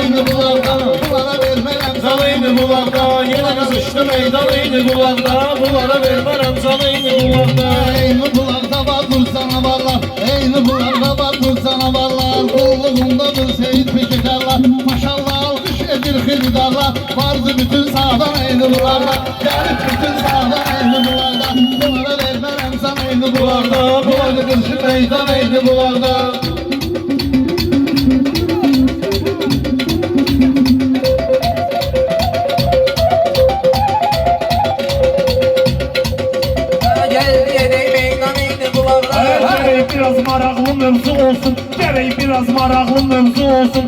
eyni bularda, bunlara vermərəm can eyni bularda. Yenə qızışdı meydan eyni bularda, bunlara vermərəm can eyni bularda. Eyni bularda vardır canavarlar, eyni bularda vardır canavarlar. Qulluğundadır Seyid Pekekarlar, maşallah alqış edir xiridarlar. Vardı bütün sağdan eyni bularda, gəlib bütün sağdan eyni bularda. Bunlara vermərəm can eyni bularda, bunlara qızışdı meydan eyni bularda. Biraz maraqlı mövzu olsun, gərək biraz maraqlı mövzu olsun.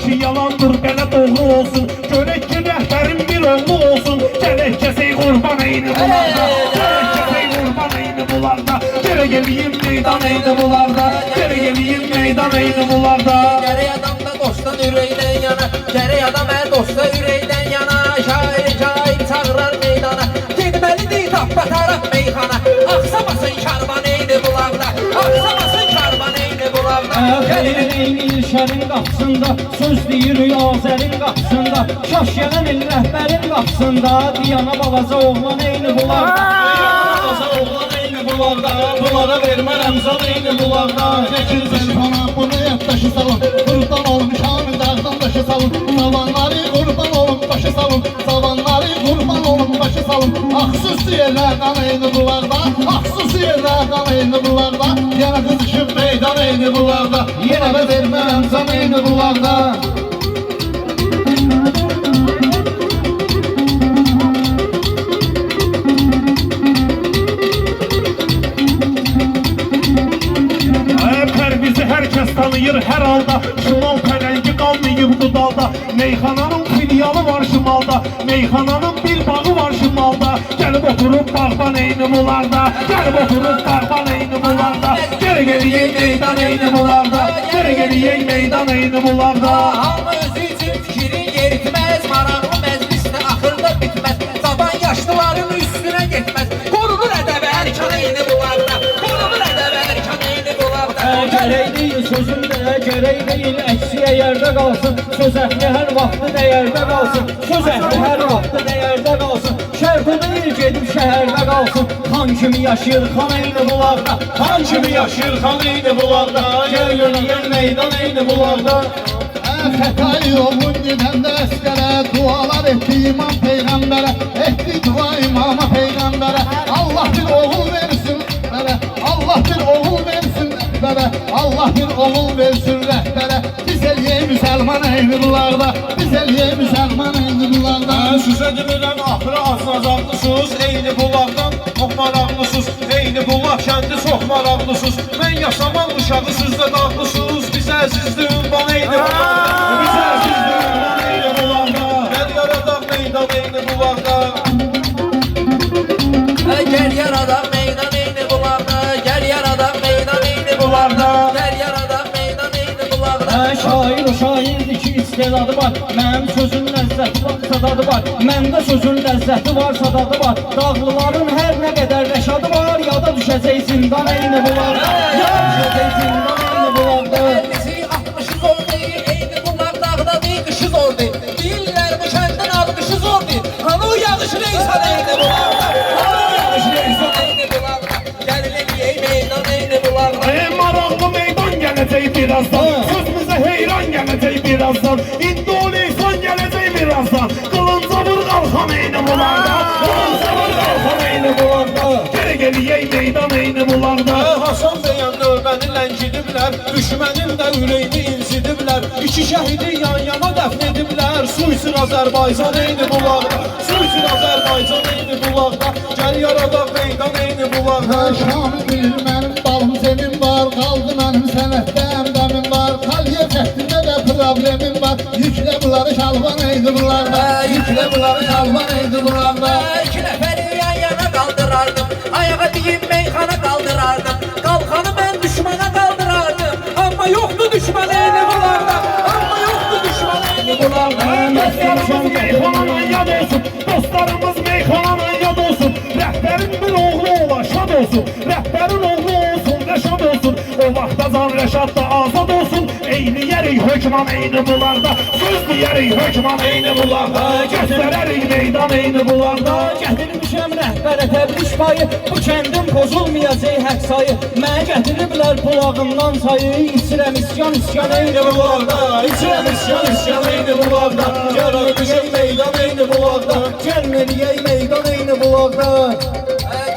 Ki yalandır, belə doğru olsun. Görək ki, rəhbərin bir oğlu olsun. Gərək kəsək qurban eyni bularda, gərək kəsək qurban eyni bularda. Gərək eləyim meydan eyni bularda, gərək eləyim meydan eyni bularda. Gərək adam da dostdan ürəkdən yana, gərək adam dosta ürəkdən yana. Şair çağırar meydana, getməlidir tappa taraf meyxana. Axsamasın karvan eyni bularda, axsamasın karvan eyni bularda. Xeyrin eyni ilşərin qapısında, söz deyir Azərin qapısında. Şaş gələn il rəhbərin qapısında, diyana balaca oğlan eyni bularda. Balaca oğlan eyni bularda, bunlara vermərəm can eyni bularda. Şəkil zəlfana bunu yaddaşı salın, qurban olun şamı dağdan daşı salın. Savanları qurban olun başı salın, savanları qurban olun başı salın. Axsız yerlərdən eyni bularda, axsız yerlərdən eyni bularda. Yenə qızışıb meydan eyni bularda, yenə də vermərəm can eyni bularda. Bizi herkes tanıyır her halda. Şimal pənəngi qalmayıb bu dalda. Meyxananın filialı var şimalda, meyxananın bir bağı var şimalda. Gəlib oturub bağban eyni bularda, gəlib oturub bağban eyni bularda. Gərək eləyək meydan eyni bularda, gərək eləyək meydan eyni bularda. Hamı özü üçün fikrin yeritməz, maraqlı məclisdə axırda bitməz. Cavan yaşlıların üstünə getməz, qorunur ədəb ərkan eyni bularda, qorunur ədəb ərkan eyni bularda. Gərək deyil sözüm də, gərək deyil əksiyə yerdə qalsın. Söz əhli hər vaxtı dəyərdə qalsın, söz əhli hər vaxtı dəyərdə qalsın. Şərqı deyil gedib şəhərdə qalsın. Xan kimi yaşayır xan eyni bularda, xan kimi yaşayır xan eyni bularda. Gəl yönələn meydan eyni bularda. Xətayı oğlun gedəndə əskərə, dualar etdi imam peyğəmbərə, etdi dua imama peyğəmbərə. Allah bir oğul versin rəhbərə, Allah bir oğul versin rəhbərə, Allah bir oğul versin rəhbərə. Biz eləyək müsəlman eyni bularda, biz eləyək müsəlman eyni bularda. Sizə demirəm axıra aznacaqlısınız, eyni bulaqdan çox maraqlısınız. Eyni bulaq kəndi çox maraqlısınız. Mən yaşaman uşağı siz də dağlısınız. Bizə əzizdir ünvan eyni bulaqda, bizə əzizdir ünvan eyni bulaqda. Gəl yaradaq meydan eyni bulaqda, Gəl yaradaq meydan eyni bularda, gəl yaradaq meydan eyni bularda, gəl yaradaq meydan eyni bularda. Şair o şairdir ki istedadı var, mənim sözün ləzzəti var, sadadı var. Məndə sözün ləzzəti var, sadadı var. Dağlıların hər nə qədər rəşadı var, yada düşəcək zindan eyni bularda, yada düşəcək zindan eyni bularda. Bizi 60'ı zor değil, eyni bulaq dağda değil, qışı zor değil. Deyirlər bu kəndin alqışı zor değil. Hanı o yağışı neysən eyni bularda, hanı o yağışı neysən eyni bularda. Gəlin eləyək meydan eyni bularda. Maraqlı meydan gələcək birazdan, sözümüzə heyran gələcək birazdan. İndi o leysan gələcək birazdan. Qılınca vur qalxan eyni bularda, qılınca vur qalxan eyni bularda. Gərək eləyək meydan eyni bularda. Hasan deyən növbəni ləngidiblər, düşmənin də ürəyini incidiblər. İki şəhidi yan yana dəfn ediblər. Su üçün Azərbaycan eyni bulaqda, su üçün Azərbaycan eyni bulaqda. Gəl yaradaq meydan eyni bulaqda. Şamı bilir mənim balım zemim var, qaldı mənim sənətdə əmdəmim var. Kalye fəhdində də problemim var, yüklə bunları şalvan eyni bularda, yüklə bunları şalvan eyni bularda. İki nəfəri yan yana qaldırardım, ayağa deyim meyxana qaldırardım. Qalxanı mən düşmana qaldırardım, amma yoxdur düşman eyni bularda, amma yoxdur düşman eyni bularda. Dostlarımız meyxanana yad olsun, dostlarımız meyxanana yad olsun. Rəhbərin bir oğlu ola şad olsun, rəhbərin oğlu olsun və şad olsun. O vaxta can Rəşad da azad olsun. eyleyərik hökman eyni bularda, söz deyərik hökman eyni bularda, göstərərik meydan eyni bularda. Gətirmişəm rəhbərə təbriş payı, bu kəndin pozulmayacaq həq sayı. Mənə gətiriblər bulağımdan sayı, içirəm isyan eyni bularda, içirəm isyan eyni bularda. Gəlməliyək meydan eyni bularda, gəlməliyək meydan eyni bularda.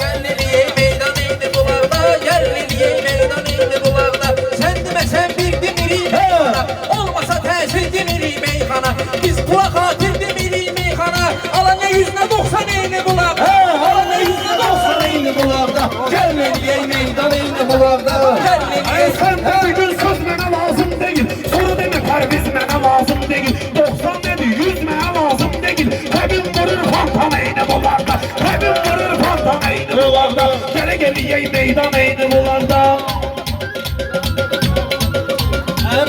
Gəlməliyək meydan eyni bularda, gəlməliyək meydan eyni bularda. Sən deməsən bir demirik meyxana, olmasa təsir demirik meyxana. Biz pula xatir demirik meyxana, ala nə 190 eyni bularda, ala nə 190 eyni bularda. Gəlməliyək meydan eyni bularda, gəlməliyək. Sən bir söz mənə lazım deyil, soru demə pərviz mənə lazım deyil. 90 dedi, 100 mənə lazım deyil. Təbin vurur fantam eyni bularda, təbin vurur fantam eyni bularda. Gələ gəliyək meydan eyni bularda.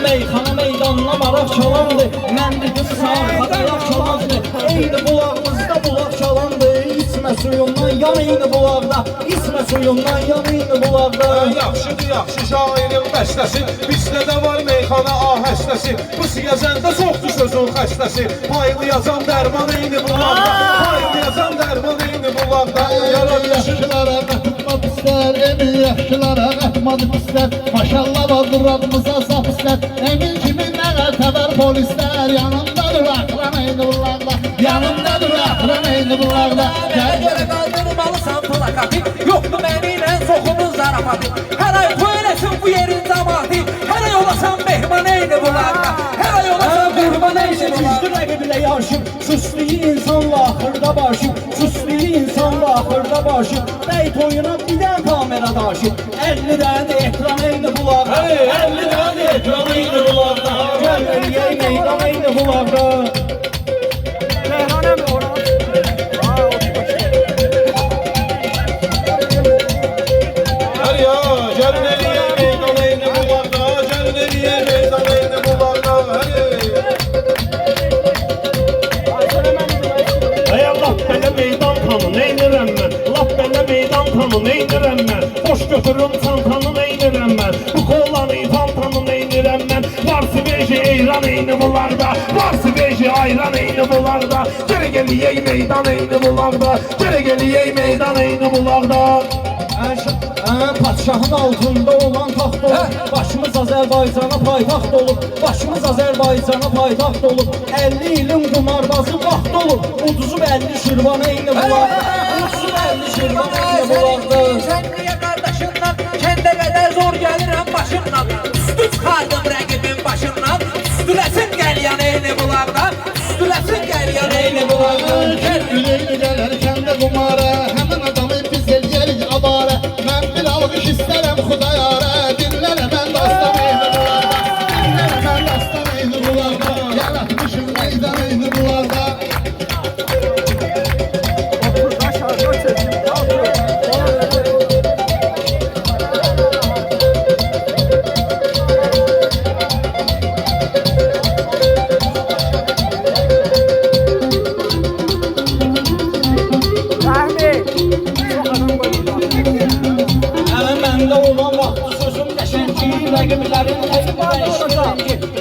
Meyxana meydanına maraq çalandı, mən dedim sağ xatayaq çalandı. Eyni bulağımızda bulaq çalandı, içmə suyundan yan eyni bulaqda, içmə suyundan yan eyni bulaqda. Yaxşıdır, yaxşı şairin bəstəsi, bizdə də var meyxana ahəstəsi. Bu siyəzəndə çoxdur sözün xəstəsi, paylayacam dərman eyni bularda, paylayacam dərman eyni bularda. Yaxşılara qatmaq istər, emin yaxşılara qatmaq istər. Maşallah var duradımıza sap istər, emin kimi mənə təvər polislər. Yanımdadır axıran eyni bularda, yanımdadır axıran eyni bularda. Gələ qaldırmalısan plakatı, yoxdur mənimlə soxumuz zarafatı. Hər ay toyləsin bu yerin cəmatı, hər ay olasan mehman eyni bularda, hər ay olasan mehman eyni bularda. Güclü rəqiblə yarışıb, süslüyü insanla axırda barışıb, süslüyü insanla axırda barışıb. Bəy toyuna bir dən kamera daşıb, 50 dənə ekran eyni bularda, 50 dənə ekran eyni bularda. Gəlməliyək meydan eyni bularda. Rəhmanəm oran. Hər ya, gəlin eləyək meydan eyni bularda, gəlin eləyək meydan eyni bularda. Ey Allah belə meydan tanı, neynirəm mən? Lap belə meydan tanı, neynirəm mən? Boş götürüm çantanı, neynirəm mən? Bu kolanı, fantanı, neynirəm mən? Varsı beji eyran eyni bularda, varsı beji ayran eyni bularda. Gələ gəliyək meydan eyni bularda, gələ gəliyək meydan eyni bularda. Padşahın altında olan taxt olub, başımız Azərbaycana paytaxt olub, başımız Azərbaycana paytaxt olub. 50 ilin qumarbazı vaxt olub, uduzub 50 şirvan eyni bularda, uduzub 50 şirvan eyni bularda. Sən niyə qardaşınla, kəndə qədər zor gəlirəm başımdan. Üstü çıxardım rəqibin başımdan, üstüləsin gəlyan eyni bularda, üstüləsin gəlyan eyni bularda. Üleyli gələr kəndə qumara, həmin adamı biz eləyərik avara. Mən bir alqış istərəm Xudayara, dinlərə mən dastan eyni bularda, dinlərə mən dastan eyni bularda. Yaratmışım meydan eyni bularda. Məndə olan vaxtı sözüm qəşəngi,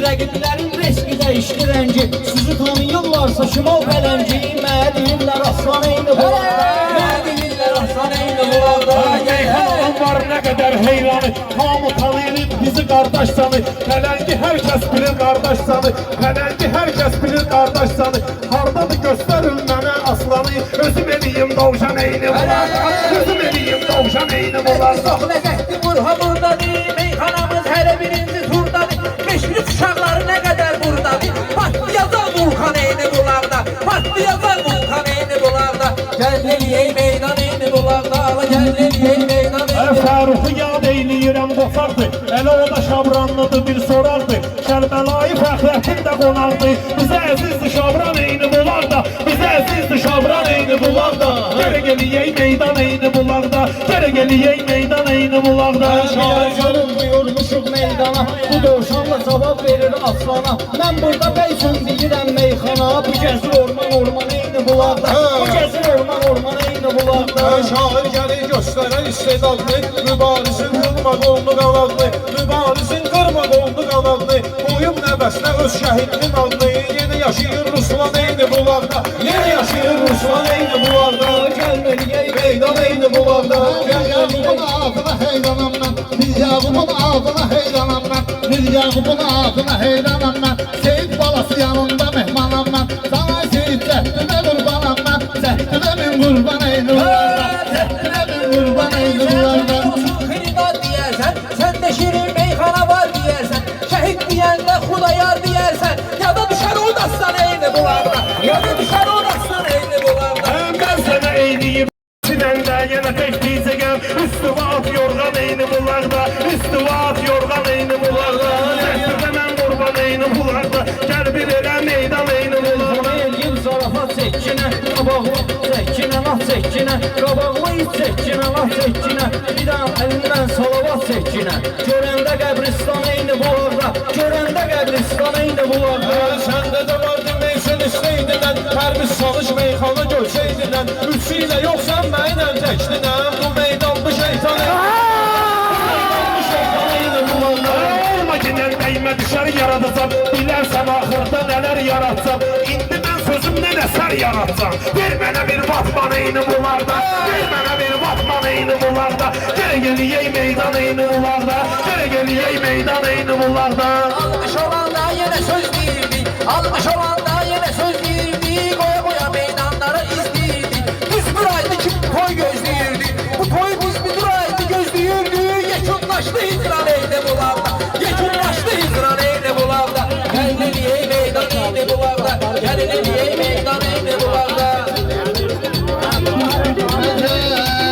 rəqiblərin reski dəyişdi rəngi. Sizi tanıyırlarsa şimal pələngi, mənə deyirlər aslan eyni bularda, mənə deyirlər aslan eyni bularda. Meyxanın var nə qədər heyranı, hamı tanıyır bizi qardaş sanı. Pələngi hər kəs bilir qardaş sanı, pələngi hər kəs bilir qardaş sanı. Hardadır göstərin mənə aslanı, özüm eləyim dovşan eyni bularda, özüm eləyim dovşan eyni bularda. Çox ləzzətli burha burdadır, meyxanamız hələ birinci turdadır. Meşrif uşaqları nə qədər burdadır, patlayacaq vulkan eyni bularda, patlayacaq vulkan eyni bularda. Gəl eləyək meydan eyni bularda, ala gəl eləyək meydan eyni bularda. Fəruxu yad eyləyirəm qofardı, elə o da Şabranlıdır bir sorardı. Kərbəlayı Fəxrəddin də qonardı, bizə əzizdir Şabran eyni bularda, bizə əzizdir Şabran eyni bularda. Gələ gəliyək meydan eyni bularda, gələ gəliyək meydan eyni bularda. Şairlərin buyurmuşuq meydana, bu dövşanla cavab verir aslana. Mən burada bəy üçün deyirəm meyxana, bu gəzir orman eyni bularda, bu gəzir orman eyni bulaqda. Şair gəlir göstərər istedadlı, mübarizin qırma qolunu qanadlı, mübarizin qırma qolunu qanadlı, qoyub nəbəslə öz şəhidinin adlı. Yenə yaşayır Ruslan eyni bulaqda, yenə yaşayır Ruslan eyni bulaqda. Gəlməliyək Meydan eyni bulaqda, Yağubun ağzına heyranam mən, bir Yağubun ağzına heyranam mən, bir Yağubun ağzına heyranam mən. Seyit balası yanında mehmanam mən, sana Seyit Zəhdinə qurbanam mən, Zəhdinə min qurban eyni ularda, Zəhdinə min qurban eyni ularda. Xiridat deyərsən, sən də şirin meyxana var deyərsən, şəhid deyəndə Xudayar deyərsən, yada düşər o dastan eyni bularda, yada düşər o dastan eyni bularda. Ben sana eğliyim sinende yine tek diyeceğim. Üstüme at yorgan eyni bularda, üstüme at yorgan eyni bularda. Zəhdimə qurban eyni bularda, gel bir elə meydan eyni bularda. Elgin zarafat çəkkinə, qabaqlı çəkkinə, nah çəkkinə, qabaqlı it çəkkinə, nah çəkkinə, bir daha əlindən salavat çəkkinə. Görəndə qəbristan eyni bularda, görəndə qəbristan eyni bularda. Səndə də var deməksən istəydinən, hər bir salış meyxana görsəydinən, üçü ilə yoxsan mənlə təkdinən, bu meydanlı şeytanı. Olma ki nəldəyimə düşər yaradacam, bilərsən axırda nələr yaratacam. İndi mən sözümdən əsər yaratacam. Ver mənə bir vatman eyni bularda, ver mənə bir vatman eyni bularda. Gələ gəliyək meydan eyni bularda, gələ gəliyək meydan eyni bularda. Almış olanda yenə söz deyirdik, almış olanda yenə söz deyirdik, qoya qoya meydanları izləyirdik. Biz bir aydı ki toy gözləyirdik, bu toy biz bir aydı gözləyirdik. Yekunlaşdı hicran eyni bularda, yekunlaşdı hicran eyni bularda. Gəlməliyək meydan eyni bularda, gəlməliyək meydan eyni bularda.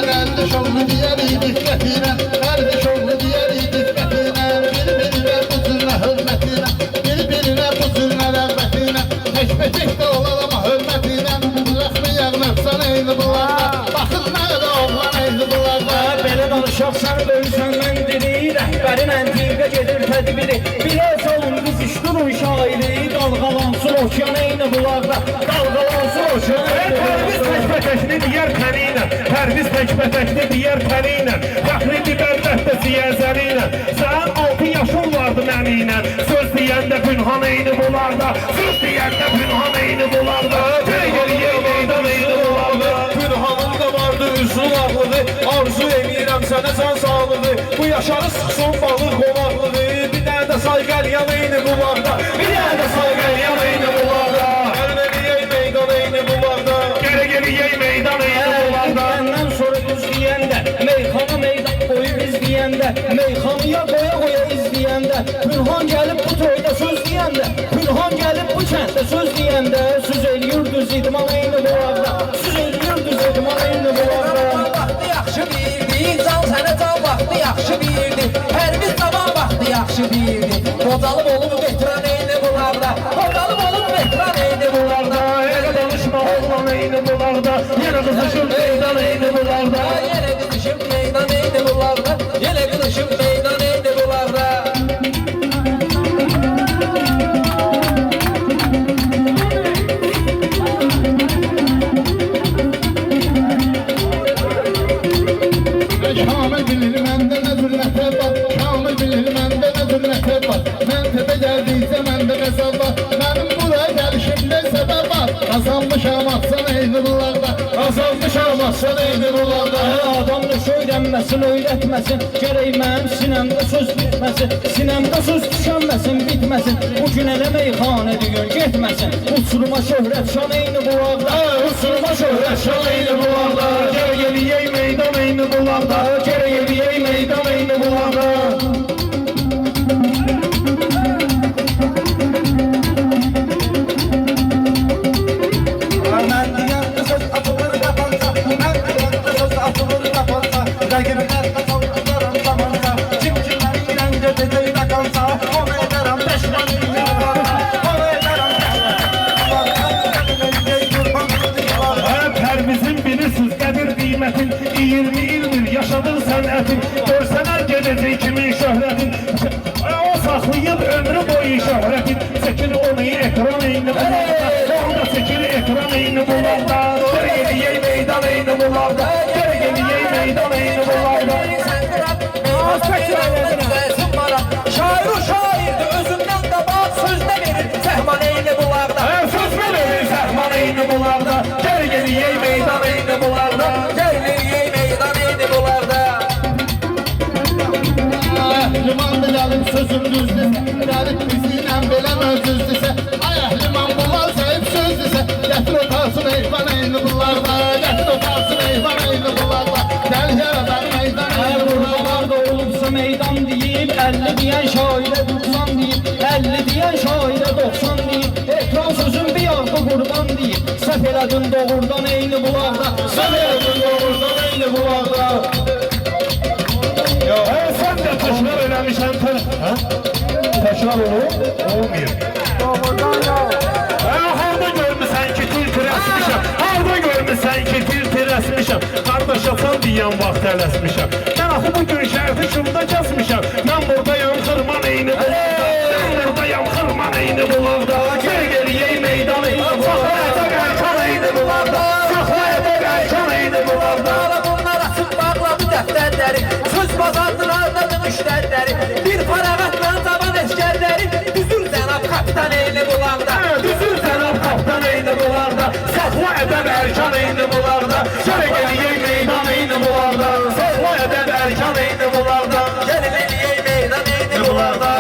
Kardeş oğlu diyeriydik Qətirə, kardeş oğlu diyeriydik Qətirə, bir-birinə bu zülmə hörmətinə, bir-birinə bu zülmə rəğbətinə, təkbətək də olalım hörmətinə, rəxmi yağmırsan eyni bularda, baxın mənə də oğlan eyni bularda. Belə danışaqsan ölsən mən diri, rəhbərin əntiqə gedir tədbiri. Biləs olun biz işdurun şairi, dalğalansın okean eyni bularda, dalğalansın okean eyni Pərviz bularda. təkbətəkli diyər təniylə, Pərviz təkbətəkli diyər təniylə, Fəxri bərbəhtə siyəzəli ilə. Sən 6 yaşın vardı məninlə, söz deyəndə pünhan eyni bularda, söz deyəndə pünhan eyni bularda. Gələ gəliyək meydan eyni bularda. Pünhanın da vardı üzün ağlıdır, arzu edirəm sənə can sağlığı. Bu yaşarı sıxsın balıq qonaqlığı, bir dənə də say qəlyan eyni bularda, bir dənə də say qəlyan eyni bularda. Gəlməliyək meydan eyni bularda. Gələ gəliyək meydan eyni bularda. Məndən sonra izləyəndə, meyxana meydan qoyub izləyəndə, meyxanıya qoya qoya izləyəndə, Pünhan gəlib bu toyda söz deyəndə, Pünhan gəlib bu kənddə söz deyəndə, söz eləyir düz idman eyni bularda, söz eləyir düz idman eyni bularda. Vaxtı yaxşı bildi, can sənə can vaxtı yaxşı bildi, hər bir zaman vaxtı yaxşı bildi. Qocalıb olub veteran eyni bularda, qocalıb olub veteran eyni bularda. Elə danışma oğlan eyni bularda, yenə qızışır meydan eyni bularda. Yenə qızışıb meydan eyni bularda, yenə qızışıb meydan eyni bularda. Şamil bilir məndə nə zülmətlər var, Şamil bilir məndə nə zülmətlər var. Mən təpə gəldiysə məndə qəzəb var, mənim buraya gəlişimdə səbəb var. Qazanmışam atsan eyni bularda, qazanmışam atsan eyni bularda. Adamla söylənməsin, öyrətməsin, gərək mənim sinəmdə söz bitməsin, sinəmdə söz düşənməsin, bitməsin. Bu gün elə meyxanə düyün getməsin, uçuruma şöhrət şan eyni bularda, uçuruma şöhrət şan eyni bularda. Gələ gəliyək meydan eyni bularda, gələ gəliyək meydan eyni bularda. Mən deyəndə söz atılır qapansa, mən deyəndə söz atılır qapansa, rəqiblər qazandılar zamansa, kim kimləri irəncə dedək qapansa, onu edərəm peşman ediyorlar, onu edərəm peşman ediyorlar. Pərvizin bilirsiniz qədir qiymətin, 20 ildir yaşadın sənətin, görsənər gedəcək kimin şöhrətin. O saxlayıb ömrü boyu şöhrətin, çəkil onu ekran eyni bularda, onda çəkil ekran eyni bularda. Gələ gəliyək meydan meydan eyni bularda Gel geliyey meydan eyni bularda Şair o şairdi özündən də bak sözdə verir Səhman eyni bularda Söz verir Səhman eyni bularda Gel geliyey meydan eyni bularda Gəliyey meydan eyni bularda Limandı gəlib sözüm düzdüsə Gəlib bizimlə belə mövcüzdüsə Ay əhliman bunlar səhib sözdüsə Gətir otarsın eyvan eyni bunlarda Gətir otarsın eyvan eyni bunlarda Gəl yaradan meydan eyni bunlarda Buralarda olubsa meydan deyib 50 deyən şairə 90 deyib 50 deyən şairə 90 deyib Ekran sözün bir yardı qurban deyib Səhv elədin doğurdan eyni bularda Sən eldin doğurdan eyni bunlarda Sen de taşlar eləmişən Taşlar olur, olmuyor Harda görmüsən ki tiltir əsmişəm Harda görmüsən ki tiltir əsmişəm Qardaş atan deyən vaxt eləsmişəm Mən axı bu gün şərti şumda kəsmişəm Mən buradayım xırman eyni bularda Mən buradayım xırman eyni bularda Gel geliyey meydan eyni bularda Saxla qaykan eyni bularda Saxla qaykan eyni bularda Bunlar açıb bağladı dəftərləri Söz bazardılarda müştəriləri Bir parağatla taban əskərləri Düzür cənab kapitan eyni bularda Düzür cənab kaptan eyni bularda Saxla ədəb ərkan eyni bularda Gəl geliyey meydan eyni bularda Saxla ədəb ərkan eyni bularda Gəliyey meydan eyni bularda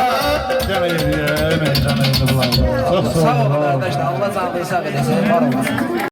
Gəl yaradan meydan eyni bunlarda Çox Sağ olun qardaşlar Allah canlı sağ edəsin var olmasın